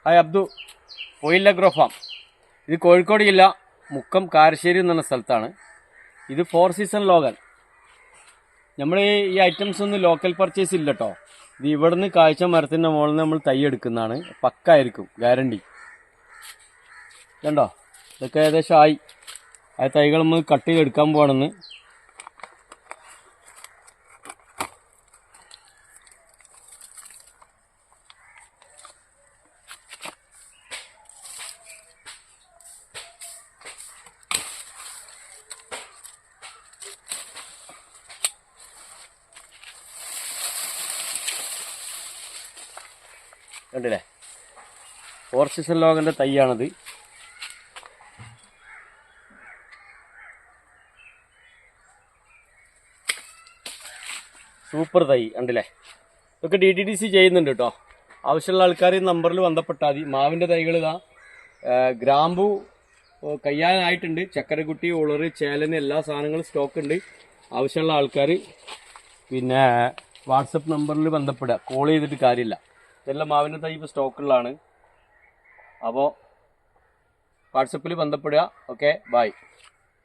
Hi Abdu, oil agro farm. ഇത് കോഴിക്കോട് ജില്ല മുക്കം കാരശ്ശേരി എന്ന് പറഞ്ഞ സ്ഥലത്താണ്. ഇത് 4 സീസൺ ലോഗൻ. നമ്മൾ ഈ ഐറ്റംസ് ഒന്നും ലോക്കൽ പർച്ചേസ് ഇല്ല കേട്ടോ. ഇത് ഇവിടുന്ന് കാഴ്ച മരത്തിൻ്റെ മുകളിൽ നിന്ന് നമ്മൾ തൈ എടുക്കുന്നതാണ്. പക്കായിരിക്കും, ഗ്യാരണ്ടി. കണ്ടോ, ഇതൊക്കെ ഏകദേശം ആയി. ആ തൈകൾ നമ്മൾ കട്ട് ചെയ്തെടുക്കാൻ പോകണമെന്ന്. കണ്ടില്ലേ, 4 സീസൺ ലോഗൻ്റെ തൈയാണത്. സൂപ്പർ തൈ കണ്ടില്ലേ. ഇതൊക്കെ DTDC ചെയ്യുന്നുണ്ട് കേട്ടോ. ആവശ്യമുള്ള ആൾക്കാർ നമ്പറിൽ ബന്ധപ്പെട്ടാൽ മതി. മാവിൻ്റെ തൈകൾ ഇതാ, ഗ്രാമ്പു കയ്യാനായിട്ടുണ്ട്. ചക്കരക്കുട്ടി, ഉളറ്, ചേലന് എല്ലാ സാധനങ്ങളും സ്റ്റോക്ക് ഉണ്ട്. ആവശ്യമുള്ള ആൾക്കാർ പിന്നെ വാട്സപ്പ് നമ്പറിൽ ബന്ധപ്പെടുക. കോൾ ചെയ്തിട്ട് കാര്യമില്ല. ഇതെല്ലാം മാവിൻ്റെ തൈ ഇപ്പോൾ സ്റ്റോക്കുള്ളതാണ്. അപ്പോൾ വാട്സപ്പിൽ ബന്ധപ്പെടുക. Okay, by.